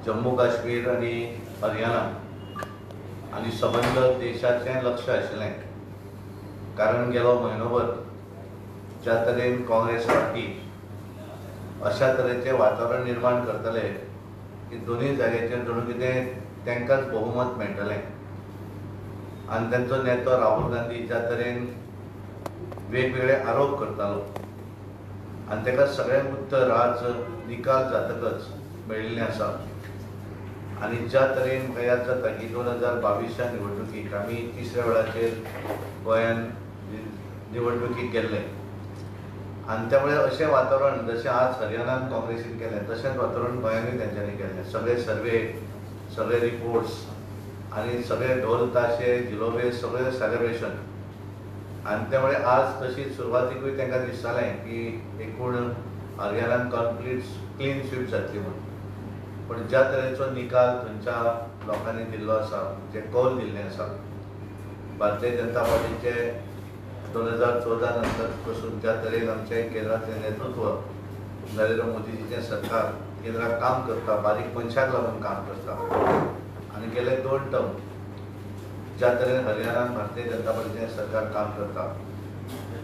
जम्मू काश्मीर आणि हरियाणा आणि संबंध देशाचें लक्ष आशिल्लें, कारण गेलो म्हयनोभर ज्या तरेन काँग्रेस पार्टी अशा तरेचें वातावरण निर्माण करतले की दोनूय जाग्याचेर जणू कितें तांकांच बहुमत मेळटलें आनी तांचो नेतो राहुल गांधी ज्या तरेन वेगवेगळे आरोप करतालो आनी ताका सगळ्यांक उत्तर आज निकाल जातकच मेळिल्लें आसा। आनी ज्या तरेन म्हाका याद जाता की 2022च्या निवडणुकीक आमी तिसऱ्या वेळाचेर गोंयान निवडणुकीक गेल्ले आनी त्यामुळे अशें वातावरण जशें आज हरियाणान काँग्रेसीन केलें तशेंच वातावरण गोंयानूय तेंच्यांनी केलें। सगळे सर्वे, सगळे रिपोर्ट्स आनी सगळे ढोल ताशे जिलोबे सगळे सेलेब्रेशन आनी त्यामुळे आज तशी सुरवातीकूय तांकां दिसतालें की एकूण हरियाणान कंप्लीट क्लीन स्वीप जातली म्हणून, पण ज्या तरेचो निकाल थंयच्या लोकांनी दिल्लो आसा, जे कौल दिल्लें आसा, भारतीय जनता पार्टीचे 2014 नंतर पासून ज्या तरेन आमचें केंद्राचें नेतृत्व नरेंद्र मोदीजीचें सरकार केंद्राक काम करता, बारीक मनशाक लागून काम करता आनी गेले 2 टर्म ज्या तरेन हरियाणान भारतीय जनता पार्टीचें सरकार काम करता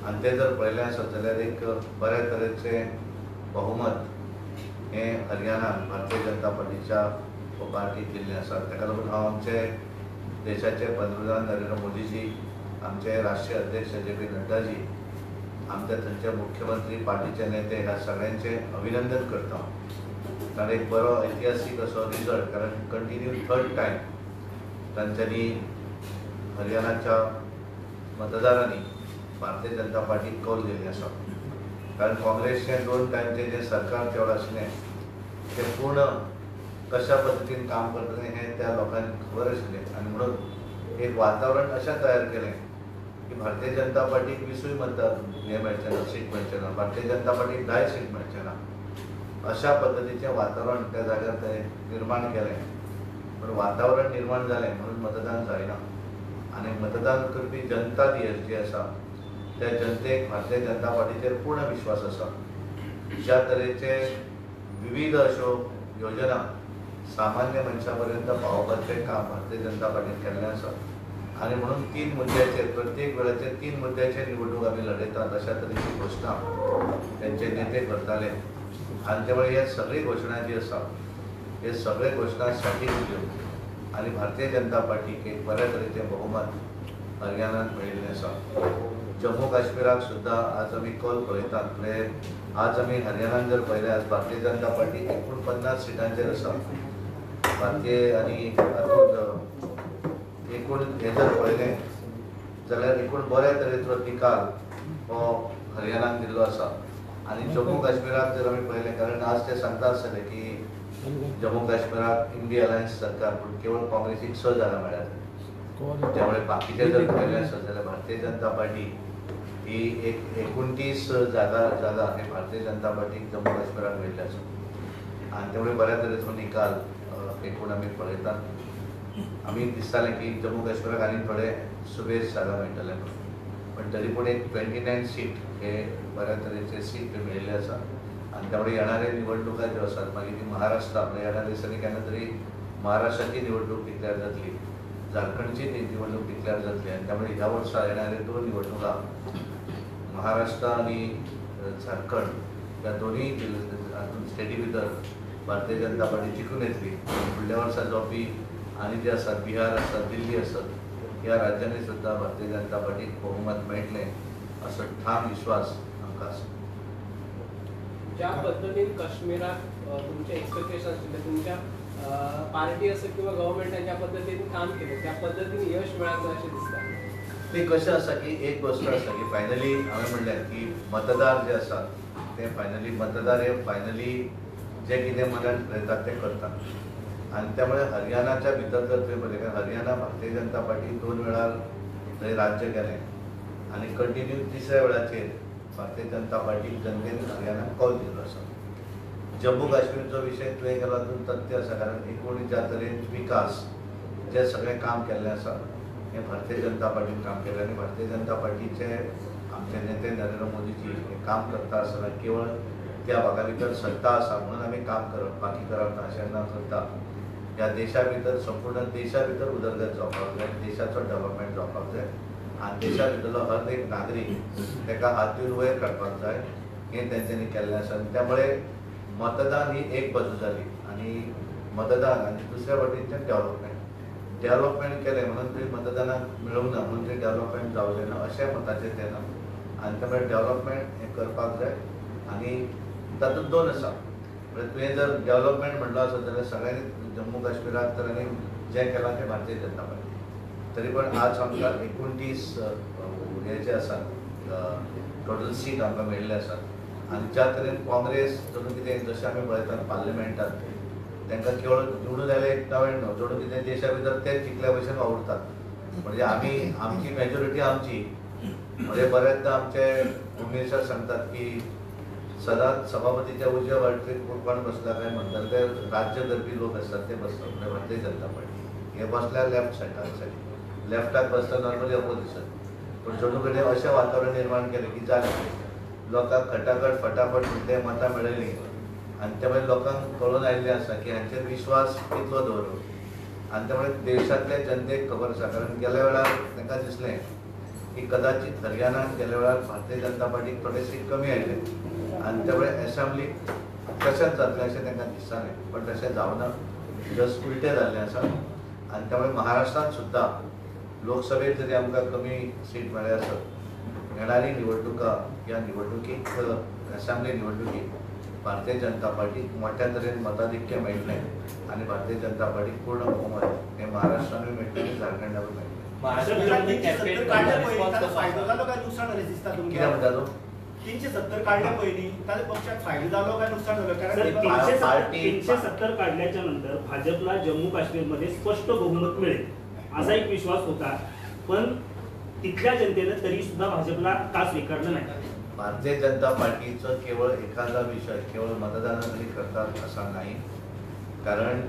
आनी ते जर पळयलें आसत जाल्यार एक बऱ्या तरेचें बहुमत हें हरियाणान भारतीय जनता पार्टीच्या पार्टीक दिल्लें आसा। ताका लागून हांव आमचे देशाचे पंतप्रधान नरेंद्र मोदीजी, आमचे राष्ट्रीय अध्यक्ष JP नड्डाजी, आमचे थंयचे मुख्यमंत्री, पार्टीचे नेते ह्या सगळ्यांचे अभिनंदन करता। कारण एक बरो ऐतिहासीक असो रिजल्ट, कारण कंटिन्यू 3rd टायम तांच्यांनी हरियाणाच्या मतदारांनी भारतीय जनता पार्टीक कौल दिल्लें आसा। कारण काँग्रेसचें 2 टायमचें जें सरकार तेवढं आशिल्लें तें पूर्ण कशा पद्दतीन काम करतलें हें त्या लोकांक खबर आशिल्लें आनी म्हणून एक वातावरण अशें तयार केलें की भारतीय जनता पार्टीक 20 मतदार हें मेळचें ना, सीट मेळचें ना, भारतीय जनता पार्टीक 10 सीट मेळचें ना, अशा पद्दतीचें वातावरण त्या जाग्यार ते निर्माण केलें। पण वातावरण निर्माण जालें म्हणून मतदान जायना आनी मतदान करपी जनता जी आसा त्या जनतेक भारतीय जनता पार्टीचेर पूर्ण विश्वास आसा। ज्या तरेचे विविध अश्यो योजना सामान्य मनशा पर्यंत पावोवपाचें काम भारतीय जनता पार्टीन केल्लें आसा आनी म्हणून 3 मुद्द्याचेर प्रत्येक वेळाचेर 3 मुद्द्याचेर निवडणूक आमी लडयतात अशा तरेची घोशणा तेंचे नेते करताले आनी त्यामुळे हे सगळी घोशणा जी आसा हे सगळे घोशणा साठीक दिल्यो आनी भारतीय जनता पार्टीक एक बऱ्या तरेचें बहुमत हरियाणांत मेळिल्लें आसा। जम्मू काश्मीराक सुद्दां आज आमी कौल पळयतात, म्हणजे आज आमी हरियाणान जर पळयलें आज भारतीय जनता पार्टी एकूण 50 सिटांचेर आसा। भारतीय आनी हातूंत एकूण हें जर पळयलें जाल्यार एकूण बऱ्या तरेचो निकाल हो हरियाणान दिल्लो आसा। आनी जम्मू काश्मीराक जर आमी पळयलें, कारण आज ते सांगता आसतले की जम्मू काश्मीराक इंडिया अलायन्स सरकार पूण केवळ काँग्रेसीक 6 जागां मेळ्ळ्यात, त्यामुळे बाकीचे जर पळयलें आसत जाल्यार भारतीय जनता पार्टी ही एक 29 जागा हे भारतीय जनता पार्टीक जम्मू काश्मीराक मेळिल्ले आसा आनी त्यामुळे बऱ्या तरेचो निकाल एकूण आमी पळयतात। आमी दिसतालें की जम्मू काश्मीराक आनी थोडे सुबेज जागा मेळटले पण तरी पूण एक 29 सीट हे बऱ्या तरेचे सीट मेळिल्ले आसा आनी त्यामुळे येणारे निवडणुका ज्यो आसात मागीर ती महाराष्ट्र आपल्या येणाऱ्या दिसांनी केन्ना तरी महाराष्ट्राची निवडणूक डिक्लेअर जातली, झारखंडची निवडणूक डिक्लेअर जातली आनी त्यामुळे ह्या वर्सा येणारे 2 निवडणुका महाराष्ट्र आणि झारखंड या दोन्ही स्टेटी भितर भारतीय जनता पार्टी जिखून येतली। फुडल्या वर्सा जावपी आनी जे आसात बिहार आसात, दिल्ली आसात, ह्या राज्यांनी सुद्दां भारतीय जनता पार्टीक बहुमत मेळटलें असो ठाम विश्वास आमकां आसा। ज्या पद्धतीन काश्मीरात तुमचे एक्सपेक्टेशन आशिल्ले, तुमच्या पार्टी असो किंवा गव्हर्नमेंटान ज्या पद्धतीन काम केलें त्या पद्धतीन यश मेळ्ळां अशें दिसता। ते कशें आसा की एक गोष्ट आसा की फायनली हांवें म्हणलें की मतदार जे आसात ते मतदार हे फायनली जे कितें मनांत पळयतात ते करतात आनी त्यामुळे हरियाणाच्या भितर जर तुवें पळयलें हरियाणा भारतीय जनता पार्टी 2 वेळार थंय राज्य केलें आनी कंटिन्यू 3ऱ्या वेळाचेर भारतीय जनता पार्टीक जनतेन हरियाणाक कौल दिल्लो आसा। जम्मू काश्मीरचो विशय तुवें केलो तातूंत तथ्य आसा, कारण एकूण ज्या तरेन विकास जे सगळें काम केल्लें आसा हें भारतीय जनता पार्टीन काम केलें आनी भारतीय जनता पार्टीचे आमचे नेते नरेंद्र मोदीजी हे काम करता आसतना केवळ त्या भागा भितर सत्ता आसा म्हणून आमी काम करप, बाकी करप ना अशें न करता ह्या देशा भितर संपूर्ण देशा भितर उदरगत जावपाक जाय, देशाचो डेव्हलपमेंट जावपाक जाय आनी देशा भितरलो हर एक नागरीक ताका हात दिवन वयर काडपाक जाय हें तेंच्यांनी केल्लें आसा. त्यामुळे मतदान ही एक बाजू जाली आनी मतदान आनी दुसऱ्या वाटेनच्यान डेव्हलपमेंट केलें म्हणून तुवें मतदानाक मेळूंक ना म्हणून तें डेव्हलपमेंट जावचें ना अशें मताचें तें ना. आनी त्यामुळे डेव्हलपमेंट हें करपाक जाय आनी तातूंत दोन आसा. म्हणजे तुवें जर डेव्हलपमेंट म्हणलो आसत जाल्यार सगळ्यांनी जम्मू काश्मीराक तर आनी जें केलां तें भारतीय जनता पार्टी. तरी पण आज आमकां 29 हे जे आसात टोटल सीट आमकां मेळिल्ले आसात आनी ज्या तरेन काँग्रेस जणू कितें जशें आमी पळयतात पार्लिमेंटांत तांकां केवळ निवडून आयले 99 जणू कितें देशा भितर तेच जिखल्या भशेन वावुरतात. म्हणजे आमची मेजॉरिटी आमची. म्हणजे बरेचदा आमचे होम मिनिस्टर सांगतात की सदांच सभापतीच्या उजव्या वाटेक कोण बसला काय म्हणतात ते राज्य करपी लोक असतात ते बसतात म्हणजे भारतीय जनता पार्टी. हे बसल्यार लेफ्ट सायडाक लेफ्टाक बसता नॉर्मली अपोजिशन. पण जणू कडेन अशें वातावरण निर्माण केलें की जालें लोकांक खटाखट फटाफट ते मतां मेळयलीं आनी त्यामुळे लोकांक कळून आयिल्लें आसा की हांचेर विश्वास कितलो दवरप. आनी त्यामुळे देशांतल्या जनतेक खबर आसा कारण गेल्या वेळार तांकां दिसलें की कदाचित हरियाणात गेल्या वेळार भारतीय जनता पार्टीक थोडे सीट कमी आयले आनी त्यामुळे असेंब्लीक तशेंच जातलें अशें तांकां दिसतालें पण तशें जावना. जस्ट उलटें जाल्लें आसा. आनी त्यामुळे महाराष्ट्रांत सुद्दां लोकसभेत जरी आमकां कमी सीट मेळ्ळे आसत येणारी निवडणुका ह्या निवडणुकीक असेंब्ली निवडणुकीक भारतीय जनता पार्टीक मोठ्या तरेन मताधिक्य मेळटलें आनी भारतीय जनता पार्टीक पूर्ण बहुमत हें महाराष्ट्रानूय मेळटलें आनी झारखंडाकूय मेळटलें. फायदो जालो काय नुकसान जालें दिसता कित्याक तुमकां? म्हणटालो 370 काढल्या पयलीं ताच्या पक्षाक फायदो जालो काय नुकसान जालो? सर, कारण 370 काढल्याच्या नंतर भाजपला जम्मू काश्मीरमध्ये स्पष्ट बहुमत मिळेल असा एक विश्वास होता पण तिथल्या जनतेनं तरी सुद्धा भाजपला का स्वीकारलं नाही. भारतीय जनता पार्टीचं केवळ एखादा विषय केवळ मतदानासाठी करतात असा नाही. कारण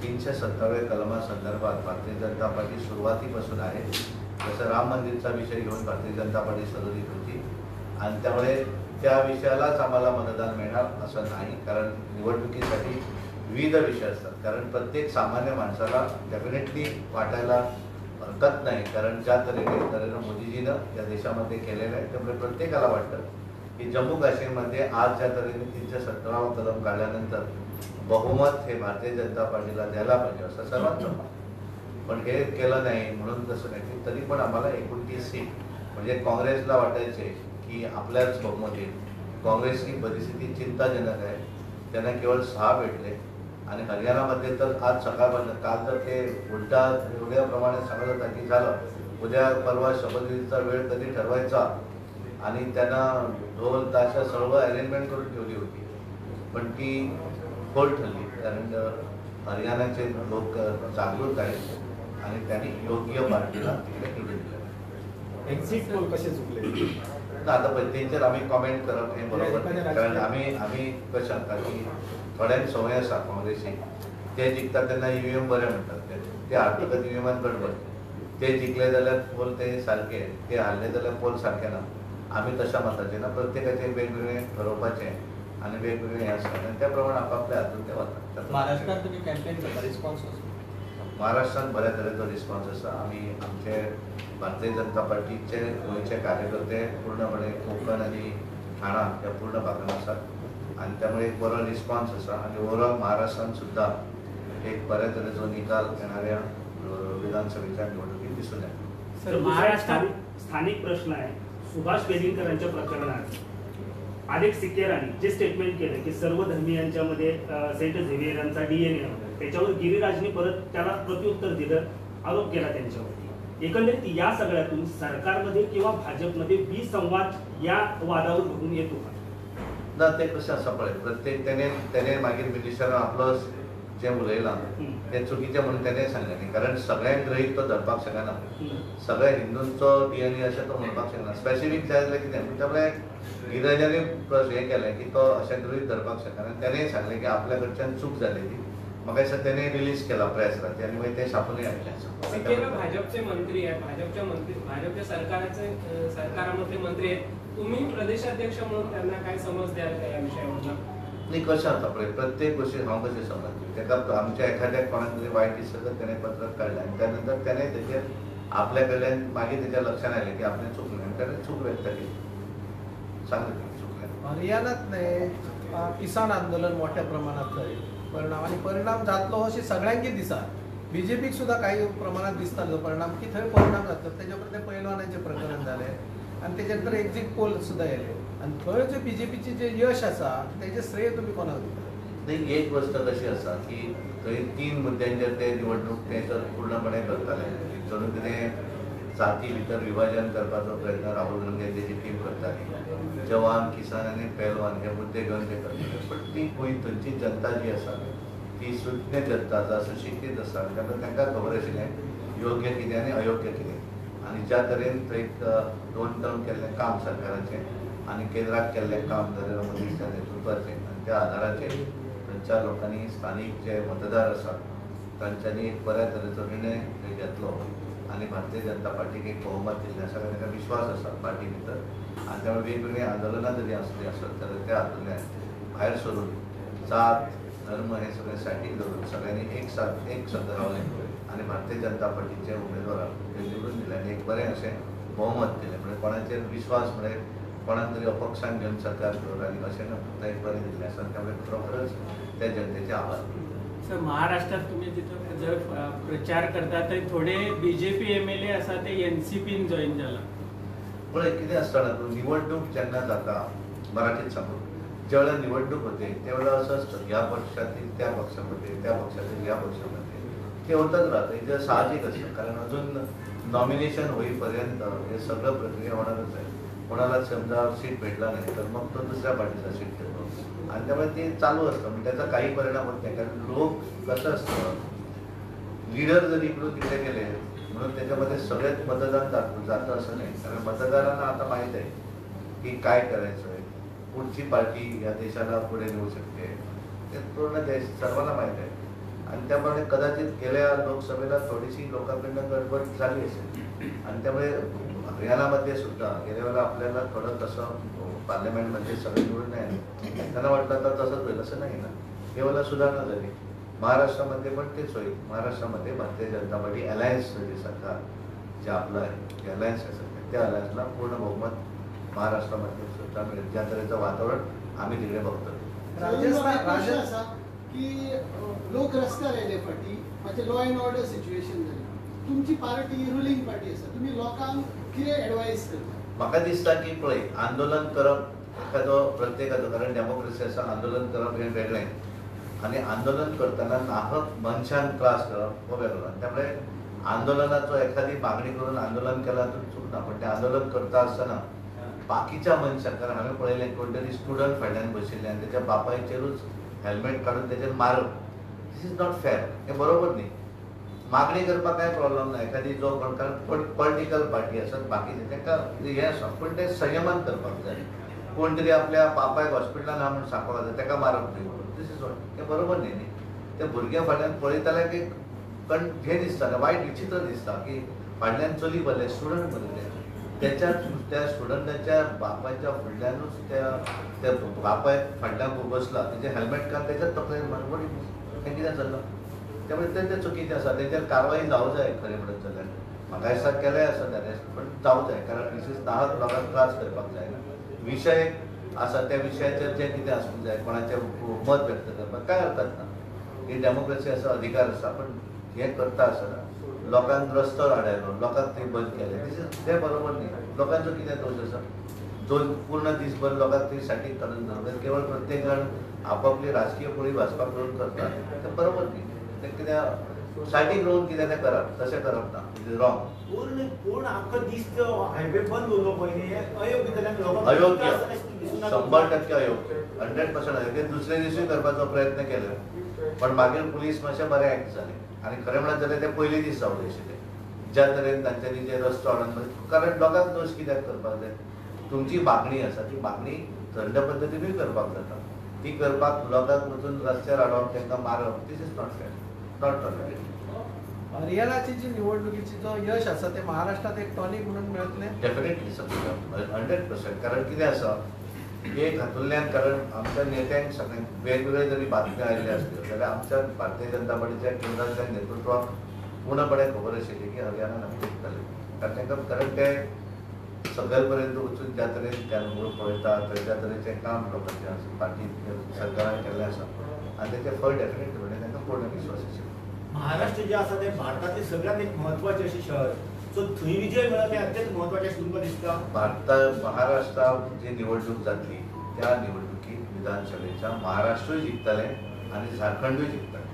370 कलमा संदर्भात भारतीय जनता पार्टी सुरुवातीपासून आहे. जसं राम मंदिरचा विषय घेऊन भारतीय जनता पार्टी सदोदित होती आणि त्यामुळे त्या विषयालाच आम्हाला मतदान मिळणार असं नाही. कारण निवडणुकीसाठी विविध विषय असतात. कारण प्रत्येक सामान्य माणसाला डेफिनेटली वाटायला हरकत नाही. कारण ज्या तऱ्हेने नरेंद्र मोदीजीनं या देशामध्ये केलेलं आहे त्यामुळे प्रत्येकाला वाटतं की जम्मू काश्मीरमध्ये आज ज्या तऱ्हेने 317 कलम काढल्यानंतर बहुमत हे भारतीय जनता पार्टीला द्यायला पाहिजे असं सर्वांचं मत. पण हे केलं नाही म्हणून तसं नाही. तरी पण आम्हाला 29 सीट म्हणजे काँग्रेसला वाटायचे की आपल्याच बहुमत येईल. काँग्रेसची परिस्थिती चिंताजनक आहे. त्यांना केवळ 6 भेटले आणि हरियाणामध्ये तर आज सकाळपासून काल तर ते उलटा एवढ्याप्रमाणे सांगत होता की झालं उद्या परवा शपथविधीचा वेळ कधी ठरवायचा आणि त्यांना ढोल ताशा सर्व अरेंजमेंट करून ठेवली होती पण ती खोल ठरली. कारण हरियाणाचे लोक जागृत आहेत आणि त्यांनी योग्य पार्टीला तिकडे निवडून दिलं. एक्झिट पोल कसे चुकले आता त्यांच्यावर आम्ही कॉमेंट करप हे बरोबर नाही. कारण आम्ही कशें जाता की थोड्यांक संवय आसा काँग्रेसीक ते जिखतात तेन्ना EVM बरें म्हणटात ते हारतकच EVMान गडबड. ते जिखले जाल्यार पोल ते सारके ते हारले जाल्यार पोल सारके ना. आम्ही तशा मताचे ना. प्रत्येकाचे वेगवेगळे ठरोवपाचें आनी वेगवेगळे हें आसतात आनी त्या प्रमाणे आपापल्या हातून ते वतात. महाराष्ट्रात तुम्ही कॅम्पेन करता रिस्पॉन्स महाराष्ट्रात बऱ्या तरेचो रिस्पॉन्स आसा. आमी आमचे भारतीय जनता पार्टीचे गोंयचे कार्यकर्ते पूर्णपणे कोंकण आनी ठाणा ह्या पूर्ण भागात आसात आनी त्यामुळे एक बरो रिस्पॉन्स आसा आनी ओवरऑल महाराष्ट्रात सुद्धा एक बऱ्या तरेचो निकाल येणाऱ्या विधानसभेच्या निवडणुकीत दिसून येतो. तर महाराष्ट्रात स्थानिक प्रश्न आहे. सुभाष वेलिंगकरांच्या प्रकरणात अनेक सिकेरांनी जे स्टेटमेंट केलं की सर्व धर्मीयांच्या मध्ये सेंट झेवियरांचा DNA होता त्याच्यावर गिरिराजने परत त्याला प्रत्युत्तर दिलं आरोप केला त्यांच्यावरती. एकंदरीत या सगळ्यातून सरकारमध्ये किंवा भाजपमध्ये विसंवाद या वादावर घडून येतो का? ना ते कशें आसा पळय प्रत्येक तेणे मागीर मिनिस्टरान आपलो जें उलयलां तें चुकीचें म्हणून तेणें सांगलें न्ही. कारण सगळ्यांक ग्रहीत तो धरपाक शकना. सगळ्या हिंदूंचो DNA अशें तो म्हणपाक शकना. स्पेसिफीक जाय जाल्यार कितें त्यामुळे गिरिराजांनी हें केलें की तो अशें गृहीत धरपाक शकना. तेणेंय सांगलें की आपल्या कडच्यान चूक जालेली म्हाका दिसता तेणे रिलीज केला प्रेस आणि मागीर ते छापूनय सिकेला हाडले. भाजपचे मंत्री आहेत, भाजपच्या सरकारामधले मंत्री आहेत. तुम्ही प्रदेशाध्यक्ष म्हणून त्यांना काय समज द्याल का या विषयावर? नाही, कशें जाता पळय, प्रत्येक गोष्टी हांव कशें समजता, तेका आमच्या एखाद्या कोणाक तरी वायट दिसता तेणें पत्रक काडलें आनी त्या नंतर तेणें तेचेर आपल्या कडल्यान मागीर तेच्या लक्षान आयलें की आपणें चुकलें आनी तेणें चूक व्यक्त केली, सांगलें चुकलें. हरियाणात न्ही किसान आंदोलन मोठ्या प्रमाणात थंय परिणाम जातलो अशें सगळ्यांकीच दिसा. बीजेपीक सुद्दां काही प्रमाणात दिसतालो परिणाम की थंय परिणाम जातलो. तेच्या उपरांत ते पैलवानाचें प्रकरण जालें आनी तेच्या नंतर एक्झिट पोल सुद्दां येले आनी थंय जे बीजेपीचें जे यश आसा तेजें श्रेय तुमी कोणाक दिता? नाही, एक गोष्ट कशी आसा की थंय 3 मुद्द्यांचेर ते निवडणूक ते जर पूर्णपणे करताले. जणू कितें जाती भितर विभाजन करपाचो प्रयत्न राहुल गांधी तेजी टीम करताली. जवान, किसान आनी पहलवान हे मुद्दे घेवन ते करताले. पण ती थंयची जनता जी आसा ती सुज्ञ जनता आसा, सुशिक्षीत आसा. त्यामुळे तांकां खबर आशिल्लें योग्य कितें आनी अयोग्य कितें. आनी ज्या तरेन थंय 2 टर्म केल्लें काम सरकाराचें आनी केंद्राक केल्लें काम नरेंद्र मोदीच्या नेतृत्वाचें आनी त्या आदाराचेर थंयच्या लोकांनी स्थानीक जे मतदार आसात तांच्यांनी एक बऱ्या तरेचो निर्णय घेतलो आनी भारतीय जनता पार्टीक एक बहुमत दिल्लें आसा. तांकां विश्वास आसा पार्टी भितर आनी त्यामुळे वेगवेगळी आंदोलनां जरी आसलीं आसत जाल्यार त्या हातूंतल्यान भायर सरून जात धर्म हे सगळें सायडीक दवरून सगळ्यांनी एक संद रावलें आनी भारतीय जनता पार्टीचे उमेदवाराक ते निवडून दिले आनी एक बरें अशें बहुमत दिलें. म्हणजे कोणाचेर विश्वास म्हणजे कोणाक तरी अपक्षान घेवन सरकार दवरली अशें ना, एक बरें दिल्लें आसा. त्यामुळे खरोखरच त्या जनतेचे आभार. सर, महाराष्ट्रात तुम्ही तिथं जर प्रचार करता तर थोडे बीजेपी MLA आसा ते NCPन जॉईन जाला. पळय कितें आसता ना, निवडणूक जेन्ना जाता मराठीत सांगू, ज्या वेळेला निवडणूक होते त्यावेळेला असं असतं ह्या पक्षातील त्या पक्षामध्ये, त्या पक्षातील ह्या पक्षामध्ये ते होतच राहतं. हे साहजिक असतं कारण अजून नॉमिनेशन होईपर्यंत हे सगळं प्रक्रिया होणारच आहे. कोणाला समजा सीट भेटला नाही तर मग तो दुसऱ्या पार्टीचा सीट घेतो आणि त्यामुळे ते चालू असतं. म्हणजे त्याचा काही परिणाम होत नाही कारण लोक कसं असतं, लीडर जर इकडून तिकडे गेले म्हणून त्याच्यामध्ये सगळेच मतदान जातं असं नाही. कारण मतदारांना आता माहीत आहे की काय करायचं आहे, पुढची पार्टी या देशाला पुढे नेऊ शकते, ते पूर्ण देश सर्वांना माहीत आहे. आणि त्यामुळे कदाचित गेल्या लोकसभेला थोडीशी लोकांकडनं गडबड झाली असेल आणि त्यामुळे हरियाणामध्ये सुद्धा गेल्या वेळेला आपल्याला थोडं तसं पार्लमेंटमध्ये सगळे निवडून नाही त्यांना वाटलं तर तसंच होईल असं नाही ना. हे वेळेला सुधारणा झाली. महाराष्ट्रामध्ये पण तेच होईल. महाराष्ट्रामध्ये भारतीय जनता पार्टी अलायन्स जे सरकार जे आपलं आहे जे अलायन्स आहे सध्या त्या अलायन्सला पूर्ण बहुमत महाराष्ट्रामध्ये सुद्धा मिळेल. ज्या तऱ्हेचं वातावरण आम्ही तिकडे बघतो. राजस्थान की लोक रस्त्यार आयले फाटी मातशें लॉ अँड ऑर्डर सिच्युएशन जालें. तुमची पार्टी रुलींग पार्टी आसा, तुमी लोकांक कितें एडवायस करता? म्हाका दिसता की पळय आंदोलन करप एखादो प्रत्येकाचो, कारण डेमोक्रेसी आसा, आंदोलन करप हें वेगळें आनी आंदोलन करतना नाहक मनशान त्रास करप हो वेगळो. त्यामुळे आंदोलनाचो एखादी मागणी करून आंदोलन केला तर चूक ना, पण ते आंदोलन करता आसतना बाकीच्या मनशांक, कारण हांवें पळयलें कोण तरी स्टुडंट फाटल्यान बशिल्ले आनी तेच्या बापायचेरूच हेल्मेट काडून तेचेर मारप. This is not fair. हे बरोबर न्ही. मागणी करपाक काय प्रॉब्लेम ना. एखादी जो कारण पॉलिटिकल पार्टी आसत बाकीचे तांकां हें आसा पण ते संयमान करपाक जाय. कोण तरी आपल्या बापायक हॉस्पिटलान आहा म्हणून सांगपाक जाय ताका मारप न्ही. This is what. हें बरोबर न्ही. ते भुरग्या फाटल्यान पळयताल्याक एक हें दिसता वायट विचित्र दिसता की फाटल्यान चली भरले स्टुडंट भरले त्या स्टुडंटाच्या बापायच्या फुडल्यानूच त्या बापायक फाटल्यान बसला तेजे हेल्मेट काड तेच्याच तकलेन मारप. हें कितें चल्लां? त्यामुळे ते चुकीचें आसा. तेचेर कारवाई जावं जाय खरें म्हणत जाल्यार. म्हाका दिसता केलें आसा अरेस्ट पण जावं जाय कारण विशेष नाहक लोकांक त्रास करपाक जायना. विशय आसा त्या विशयाचेर जें कितें आसूंक जाय कोणाचें मत व्यक्त करपाक काय हरकत ना. ही डेमोक्रेसी आसा, अधिकार आसा. पण हें करता आसतना लोकांक रस्त्यार हाडलो, लोकांक ते बंद केलें तें बरोबर न्ही. लोकांचो कितें दोश आसा? दोन पूर्ण दिसभर लोकांक ती सायडीक काडून दवरतात. केवळ प्रत्येक जाण आपापली राजकीय पोळी भाजपाक लागून करतात तें बरोबर न्ही. ते कितें सायडीक रोवन कितें तें करप तशें करप ना. It is wrong. पूर्ण आख्खो दीस तो हायवे बंद उरलो पयलीं हें अयोग्य जाल्यार लोकांक अयोग्य, दिसूंक ना. 100% अयोग्य, 100% अयोग्य. दुसरे दिसूय करपाचो प्रयत्न केलो पण मागीर पुलीस मातशें बरें एक्ट जालें आनी खरें म्हणत जाल्यार ते पयलीं दीस जावंक आशिल्ले ज्या तरेन तांच्यांनी जे रस्तो हाडून. कारण लोकांक दोश कित्याक करपाक जाय? तुमची मागणी आसा ती मागणी थंड पद्दतीनूय करपाक जाता. ती करपाक ब्लॉकाक वचून रस्त्यार हाडप तांकां मारप this is not fair, not tolerable. हरियाणाची जी निवडणुकीची जो यश आसा ते महाराष्ट्रात एक टॉनिक म्हणून मेळटलें. Definitely support 100%. कारण कितें आसा एक हातूंतल्यान कारण आमच्या नेत्यांक सगळ्यांक वेगवेगळे जरी बातम्यो आयल्यो आसल्यो जाल्यार आमच्या भारतीय जनता पार्टीच्या केंद्रांतल्या नेतृत्वाक पूर्णपणे खबर आशिल्ली की हरियाणान आमी जिखतले. कारण तांकां कारण ते सकयल पर्यंत वचून ज्या तरेन कॅनोळ पळयता त्या तरेचें काम लोकांचें पार्टी सरकारान केल्लें आसा आनी तेचें फळ डेफिनेटली म्हणजे तांकां पूर्ण विश्वास आशिल्लो. महाराष्ट्र जे आसा ते भारताचे सगळ्यात एक महत्वाचे असे शहर, सो थंय विजय मेळप हे अत्यंत महत्वाचें अशें तुमकां दिसता. महाराष्ट्रात जी निवडणूक जातली त्या निवडणुकीत विधानसभेच्या महाराष्ट्रूय जिखतले आणि झारखंडूय जिखतले.